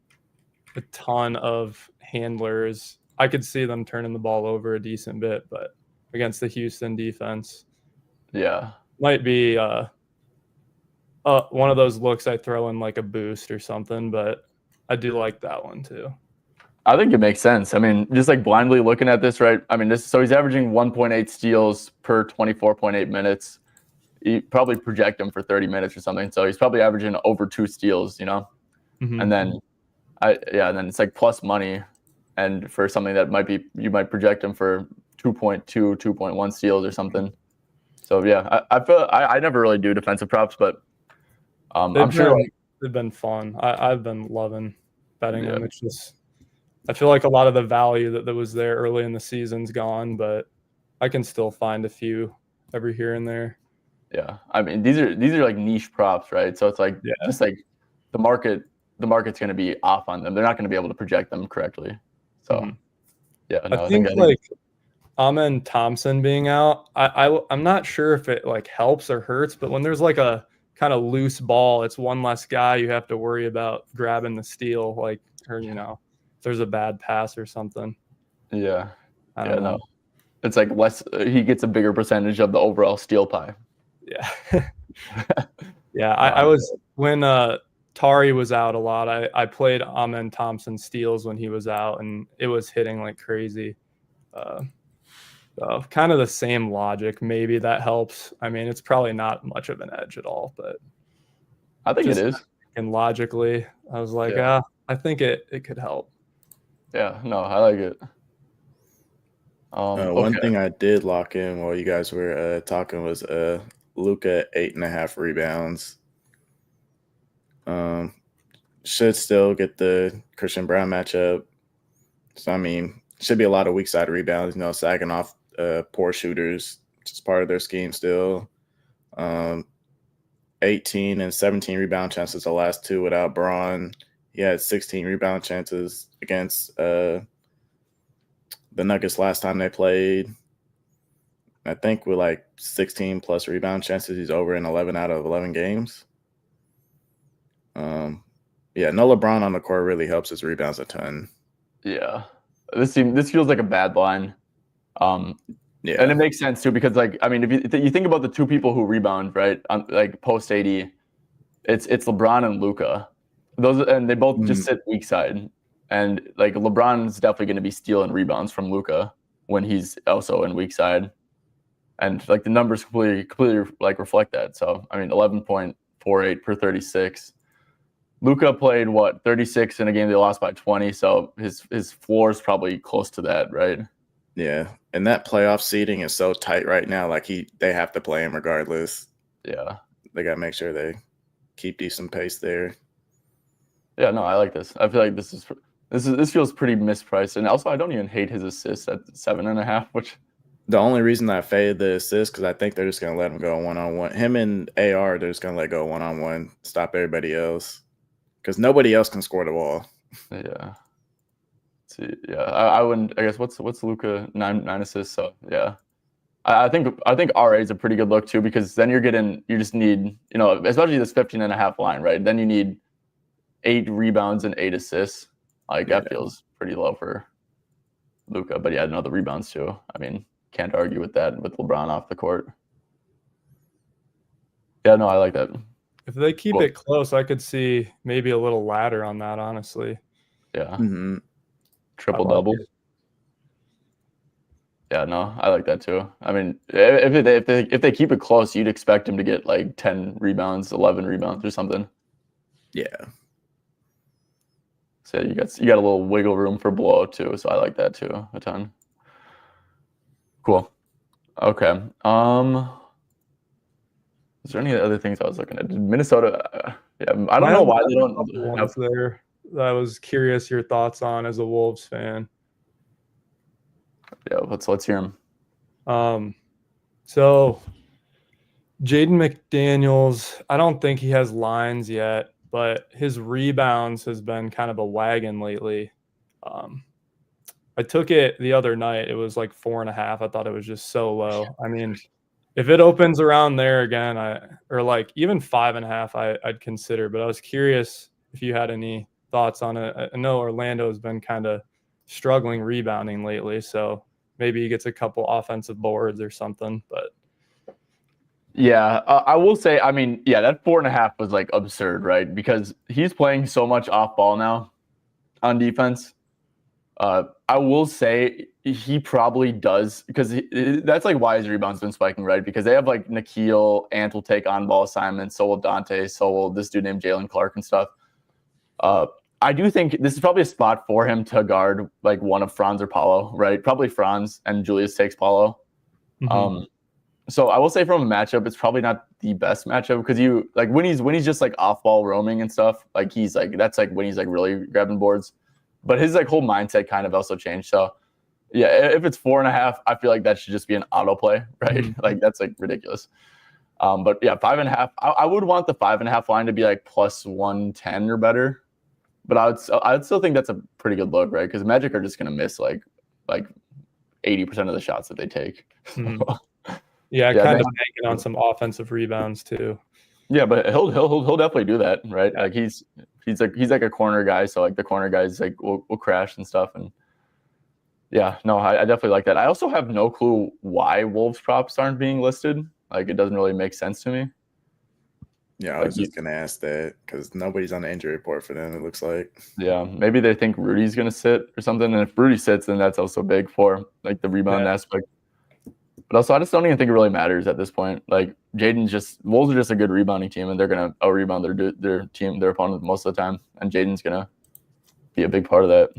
a ton of handlers. I could see them turning the ball over a decent bit, but against the Houston defense, Yeah. might be one of those looks I throw in like a boost or something, but I do like that one too. I think it makes sense. I mean, just like blindly looking at this, right? I mean, so he's averaging 1.8 steals per 24.8 minutes. You probably project him for 30 minutes or something. So he's probably averaging over 2 steals, you know? Mm-hmm. And then and then it's like plus money. And for something that you might project him for 2.2, 2.1 steals or something. So yeah, I never really do defensive props, but I'm sure they've been fun. I've been loving betting them. It's just, I feel like a lot of the value that was there early in the season's gone, but I can still find a few every here and there. Yeah, I mean these are like niche props, right? So it's like just like the market's going to be off on them. They're not going to be able to project them correctly. So yeah, no, I think like Amen Thompson being out, I'm not sure if it like helps or hurts, but when there's like a kind of loose ball, it's one less guy you have to worry about grabbing the steal, like, or you know, if there's a bad pass or something. Yeah, I don't know. No. It's like less. He gets a bigger percentage of the overall steal pie. Yeah. Yeah, I was when Tari was out a lot. I played Amen Thompson steals when he was out, and it was hitting like crazy. So kind of the same logic. Maybe that helps. I mean, it's probably not much of an edge at all, but I think it is. And logically, I was like, I think it could help. Yeah, no, I like it. One thing I did lock in while you guys were talking was Luka 8.5 rebounds. Should still get the Christian Brown matchup. So I mean, should be a lot of weak side rebounds. You know, sagging off poor shooters, which is part of their scheme still. 18 and 17 rebound chances the last two without Braun. He had 16 rebound chances against the Nuggets last time they played. I think with like 16 plus rebound chances, he's over in 11 out of 11 games. No LeBron on the court really helps his rebounds a ton. Yeah, this feels like a bad line. And it makes sense too because like I mean if you think about the two people who rebound right on like post AD, it's LeBron and Luka. They both just sit weak side, and like LeBron's definitely going to be stealing rebounds from Luka when he's also in weak side, and like the numbers completely like reflect that. So I mean 11.48 per 36. Luka played 36 in a game they lost by 20, so his floor is probably close to that, right? Yeah, and that playoff seeding is so tight right now. Like they have to play him regardless. Yeah, they got to make sure they keep decent pace there. Yeah, no, I like this. I feel like this feels pretty mispriced, and also I don't even hate his assists at 7.5. Which the only reason I faded the assist because I think they're just gonna let him go 1-on-1. Him and AR, they're just gonna let go 1-on-1, stop everybody else because nobody else can score the ball. Yeah. See, yeah, I wouldn't. I guess what's Luka 9 assists? So yeah, I think RA is a pretty good look too because then you just need especially this 15.5 line, right? Then you need 8 rebounds and 8 assists. Like that feels pretty low for Luka, but yeah, the rebounds too. I mean, can't argue with that with LeBron off the court. Yeah, no, I like that. If they keep it close, I could see maybe a little ladder on that, honestly. Yeah. Mm-hmm. Triple double. Yeah, no, I like that too. I mean, if they keep it close, you'd expect him to get like 10 rebounds, 11 rebounds or something. Yeah. So you got a little wiggle room for blowout too. So I like that too a ton. Cool. Okay. Is there any other things I was looking at? Minnesota. I don't know why they don't have there. I was curious your thoughts on as a Wolves fan. Yeah, let's hear him. So Jaden McDaniels, I don't think he has lines yet, but his rebounds has been kind of a wagon lately. I took it the other night. It was like 4.5. I thought it was just so low. I mean, if it opens around there again, or like even 5.5, I'd consider. But I was curious if you had any thoughts on it. I know Orlando has been kind of struggling rebounding lately. So maybe he gets a couple offensive boards or something. But yeah, I will say, I mean, yeah, that 4.5 was like absurd, right? Because he's playing so much off ball now on defense. I will say he probably does, because that's like why his rebounds been spiking, right? Because they have like Nikhil, Ant will take on ball assignments, so will Dante, so will this dude named Jalen Clark and stuff. I do think this is probably a spot for him to guard like one of Franz or Paulo, right? Probably Franz, and Julius takes Paulo. mm-hmm. So I will say from a matchup, it's probably not the best matchup, because you like when he's just like off ball roaming and stuff, like he's like, that's like when he's like really grabbing boards. But his like whole mindset kind of also changed. So yeah, if it's 4.5, I feel like that should just be an auto play, right? Mm-hmm. Like that's like ridiculous. But yeah, 5.5. I would want the 5.5 line to be like plus 110 or better. But I'd still think that's a pretty good look, right? Because Magic are just gonna miss like 80% of the shots that they take. Mm-hmm. Yeah, kind of banking on some offensive rebounds too. Yeah, but he'll definitely do that, right? Like he's like a corner guy, so like the corner guys like will crash and stuff. And yeah, no, I definitely like that. I also have no clue why Wolves props aren't being listed. Like it doesn't really make sense to me. Yeah, I was just gonna ask that because nobody's on the injury report for them, it looks like. Yeah, maybe they think Rudy's gonna sit or something, and if Rudy sits, then that's also big for like the rebound aspect. But also, I just don't even think it really matters at this point. Like Wolves are just a good rebounding team, and they're gonna out rebound their opponent most of the time, and Jaden's gonna be a big part of that.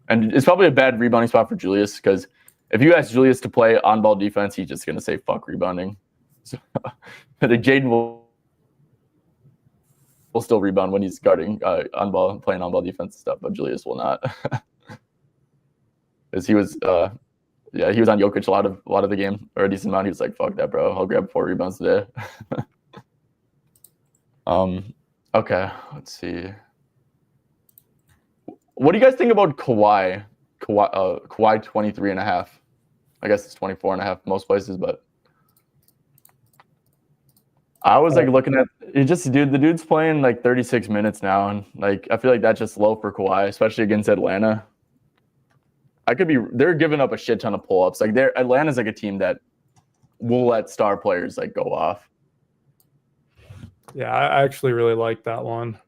And it's probably a bad rebounding spot for Julius, because if you ask Julius to play on ball defense, he's just gonna say fuck rebounding. So, but Jaden will still rebound when he's guarding on ball, playing on ball defense and stuff, but Julius will not, because he was on Jokic a lot of the game, or a decent amount. He was like, fuck that, bro, I'll grab 4 rebounds today. Okay, let's see. What do you guys think about Kawhi 23.5? I guess it's 24.5 most places, but I was like looking at it, the dude's playing like 36 minutes now, and like I feel like that's just low for Kawhi, especially against Atlanta. They're giving up a shit ton of pull-ups. Like Atlanta's like a team that will let star players like go off. Yeah, I actually really like that one.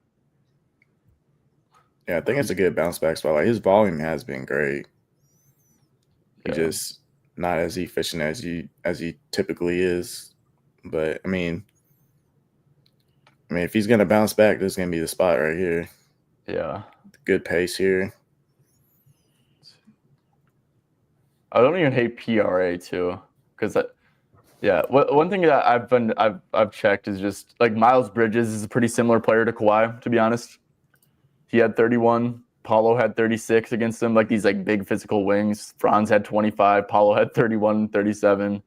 Yeah, I think it's a good bounce back spot. Like his volume has been great. He's just not as efficient as he typically is. But I mean, if he's gonna bounce back, this is gonna be the spot right here. Yeah, good pace here. I don't even hate PRA too, because one thing that I've checked is just like Miles Bridges is a pretty similar player to Kawhi, to be honest. He had 31. Paulo had 36 against him, like these like big physical wings. Franz had 25. Paulo had 31, 37.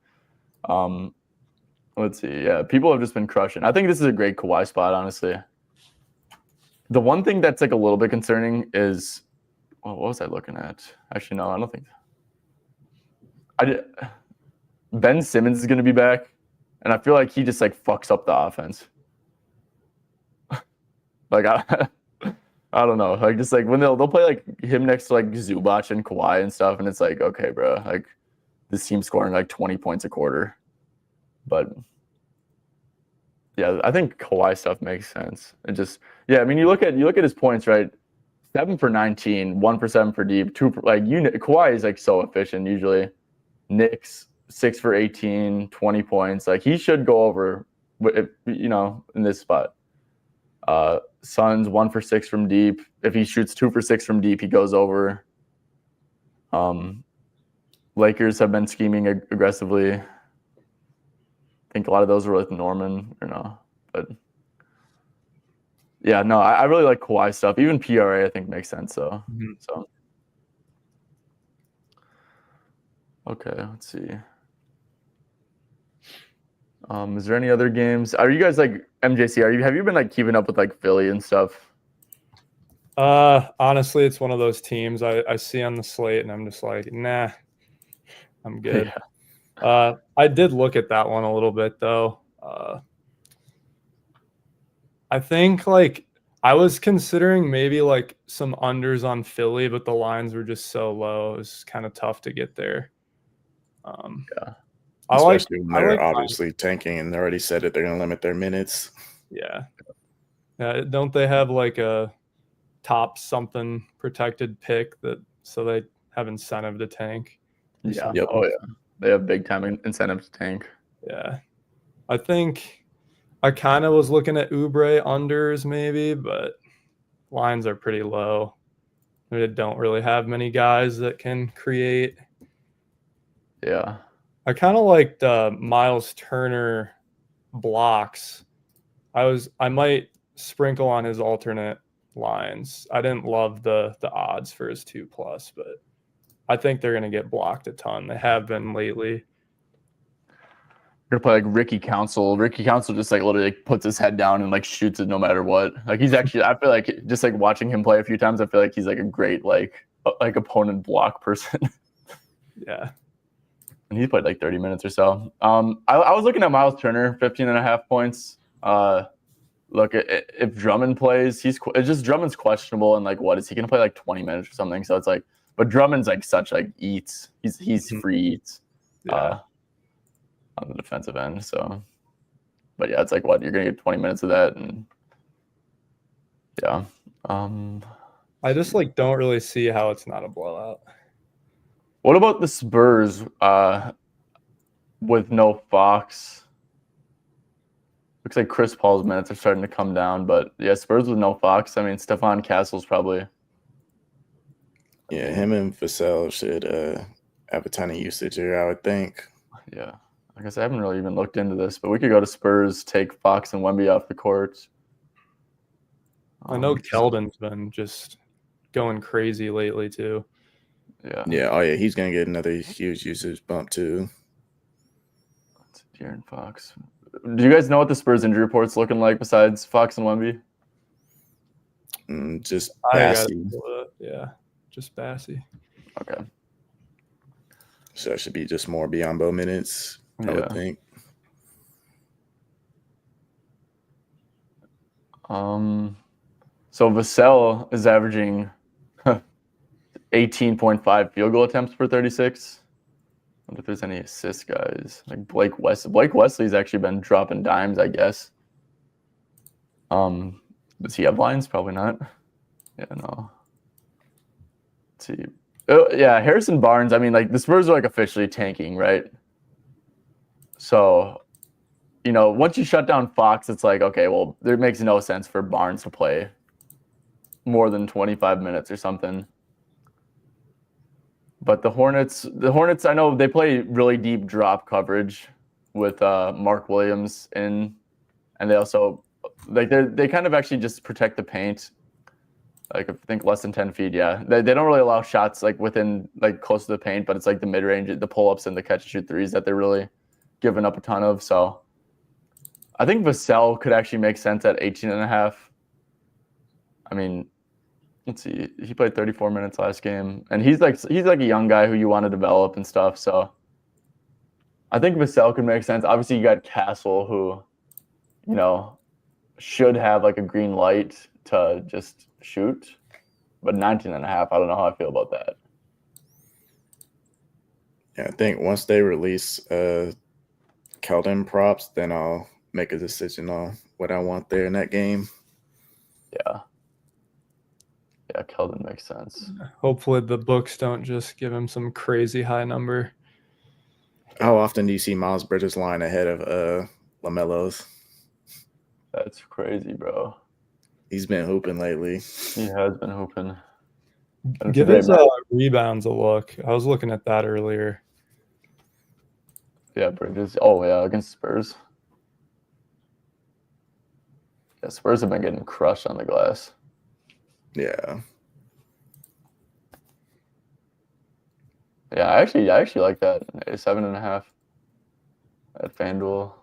Let's see. Yeah, people have just been crushing. I think this is a great Kawhi spot, honestly. The one thing that's like a little bit concerning is, what was I looking at? Actually, no, I don't think. Ben Simmons is going to be back, and I feel like he just like fucks up the offense. Like I don't know. Like just like when they'll play like him next to like Zubac and Kawhi and stuff, and it's like, okay, bro, like this team's scoring like 20 points a quarter. But yeah, I think Kawhi stuff makes sense. It just I mean you look at his points, right? 7 for 19, 1 for 7 for deep, 2 for, like Kawhi is like so efficient usually. Knicks 6 for 18, 20 points. Like he should go over, in this spot. Suns 1 for 6 from deep. If he shoots 2 for 6 from deep, he goes over. Lakers have been scheming aggressively. I think a lot of those were with Norman or no, but yeah, no, I really like Kawhi stuff. Even PRA I think makes sense. So, So okay, let's see. Is there any other games? Are you guys like MJC? Have you been like keeping up with like Philly and stuff? Honestly, it's one of those teams I see on the slate and I'm just like, nah, I'm good. Yeah. I did look at that one a little bit though. I think like I was considering maybe like some unders on Philly, but the lines were just so low. It was kind of tough to get there. Yeah. Especially when they're obviously tanking and they already said that they're going to limit their minutes. Yeah. Don't they have like a top something protected pick so they have incentive to tank? Yeah. Yep. Oh yeah. They have big time incentive to tank. Yeah. I think I kind of was looking at Oubre unders maybe, but lines are pretty low. They don't really have many guys that can create. Yeah. I kind of liked Miles Turner blocks. I might sprinkle on his alternate lines. I didn't love the odds for his 2+, but I think they're going to get blocked a ton. They have been lately. Gonna play like Ricky Council. Ricky Council just like literally like puts his head down and like shoots it no matter what. Like he's actually, I feel like just like watching him play a few times, I feel like he's like a great like opponent block person. Yeah. And he played like 30 minutes or so. I was looking at Miles Turner, 15.5 points. Look, if Drummond plays, it's just Drummond's questionable, and like what is he gonna play like 20 minutes or something? So it's like, but Drummond's like such like eats. He's free eats. Yeah. On the defensive end. So, but yeah, it's like what you're gonna get 20 minutes of that, and yeah. I just like don't really see how it's not a blowout. What about the Spurs with no Fox? Looks like Chris Paul's minutes are starting to come down, but yeah, Spurs with no Fox. I mean, Stephon Castle's probably. Yeah, him and Vassell should have a ton of usage here, I would think. Yeah. I guess I haven't really even looked into this, but we could go to Spurs, take Fox and Wemby off the court. I know Keldon's been just going crazy lately too. Yeah. Yeah. Oh yeah, he's gonna get another huge usage bump too. De'Aaron Fox. Do you guys know what the Spurs injury report's looking like besides Fox and Wemby? Just Bassey. Yeah, just Bassey. Okay. So that should be just more Biyombo minutes, I would think. So Vassell is averaging 18.5 field goal attempts per 36. I wonder if there's any assist guys. Like Blake Wesley. Blake Wesley's actually been dropping dimes, I guess. Does he have lines? Probably not. Yeah, no. Let's see. Oh, yeah, Harrison Barnes. I mean, like the Spurs are like officially tanking, right? So, once you shut down Fox, it's like, okay, well, there makes no sense for Barnes to play more than 25 minutes or something. But the Hornets, I know they play really deep drop coverage with Mark Williams and they also like they kind of actually just protect the paint. Like I think less than 10 feet, yeah. They don't really allow shots like within like close to the paint, but it's like the mid range, the pull ups and the catch and shoot threes that they're really giving up a ton of. So I think Vassell could actually make sense at 18.5. I mean, let's see. He played 34 minutes last game, and he's like a young guy who you want to develop and stuff. So I think Vassell could make sense. Obviously, you got Castle, who should have like a green light to just shoot, but 19.5. I don't know how I feel about that. Yeah, I think once they release Keldon props, then I'll make a decision on what I want there in that game. Yeah, Keldon makes sense. Hopefully the books don't just give him some crazy high number. How often do you see Miles Bridges line ahead of LaMelo's? That's crazy, bro. He's been hooping lately. He has been hooping. Give his rebounds a look. I was looking at that earlier. Yeah, Bridges. Oh, yeah, against Spurs. Yeah, Spurs have been getting crushed on the glass. Yeah. Yeah, I actually like that. 7.5 at FanDuel.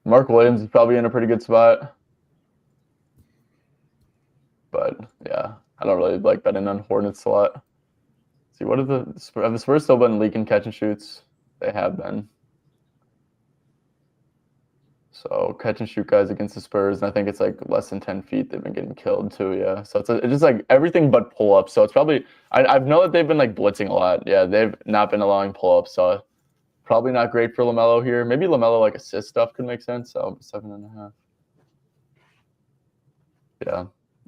Mark Williams is probably in a pretty good spot. But yeah, I don't really like betting on Hornets a lot. Let's see, have the Spurs still been leaking catch and shoots? They have been. So catch and shoot guys against the Spurs, and I think it's like less than 10 feet. They've been getting killed too. Yeah. So it's just like everything but pull ups. So it's probably I've known that they've been like blitzing a lot. Yeah, they've not been allowing pull ups. So probably not great for LaMelo here. Maybe LaMelo like assist stuff could make sense. So 7.5. Yeah.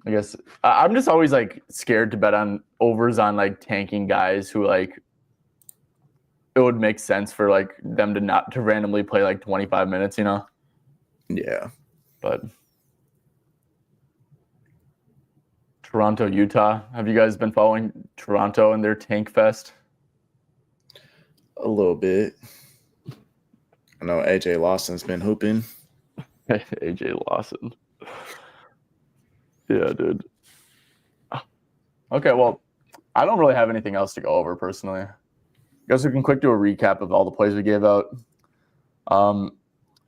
I guess I'm just always like scared to bet on overs on like tanking guys who like it would make sense for like them to randomly play like 25 minutes, you know? Yeah. But Toronto, Utah. Have you guys been following Toronto and their tank fest? A little bit. I know AJ Lawson's been hooping. AJ Lawson. Yeah, dude. Okay, well, I don't really have anything else to go over personally. Guess we can quick do a recap of all the plays we gave out.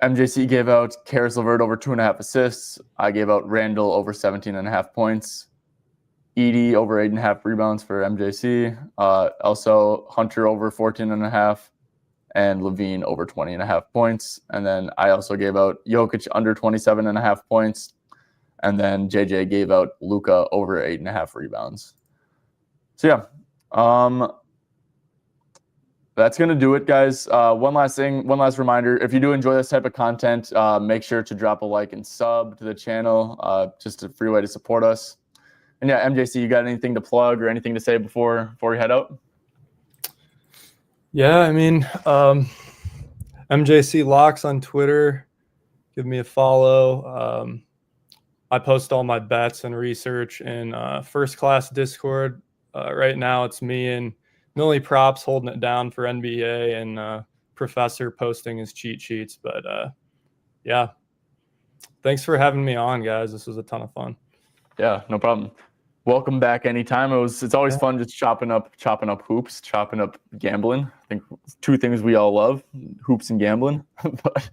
MJC gave out Karis LeVert over 2.5 assists. I gave out Randall over 17.5 points. Edie over 8.5 rebounds for MJC. Also Hunter over 14.5 and Levine over 20.5 points. And then I also gave out Jokic under 27.5 points. And then JJ gave out Luka over 8.5 rebounds. So yeah, that's going to do it, guys. One last reminder. If you do enjoy this type of content, make sure to drop a like and sub to the channel. Just a free way to support us. And yeah, MJC, you got anything to plug or anything to say before we head out? Yeah, I mean, MJC Locks on Twitter. Give me a follow. I post all my bets and research in First Class Discord. Right now, it's me and Millie Props holding it down for NBA and Professor posting his cheat sheets. But yeah, thanks for having me on, guys. This was a ton of fun. Yeah, no problem. Welcome back anytime. It's always fun just chopping up hoops, chopping up gambling. I think two things we all love, hoops and gambling. But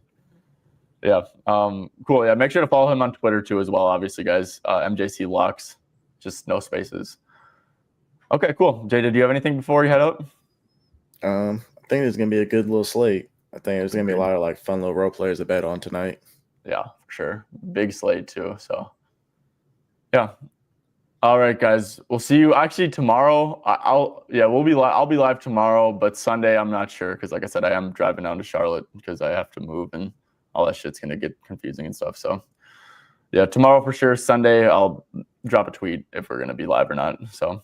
yeah, cool. Yeah, make sure to follow him on Twitter too as well, obviously, guys. MJC Locks, just no spaces. Okay, cool. Jay, did you have anything before you head out? I think there's gonna be a good little slate. I think there's gonna be a lot of like fun little role players to bet on tonight. Yeah, for sure. Big slate too. So yeah. All right, guys. We'll see you actually tomorrow. I'll be live tomorrow, but Sunday I'm not sure because, like I said, I am driving down to Charlotte because I have to move and all that shit's gonna get confusing and stuff. So yeah, tomorrow for sure. Sunday I'll drop a tweet if we're gonna be live or not. So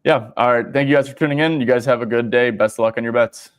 yeah. All right. Thank you guys for tuning in. You guys have a good day. Best of luck on your bets.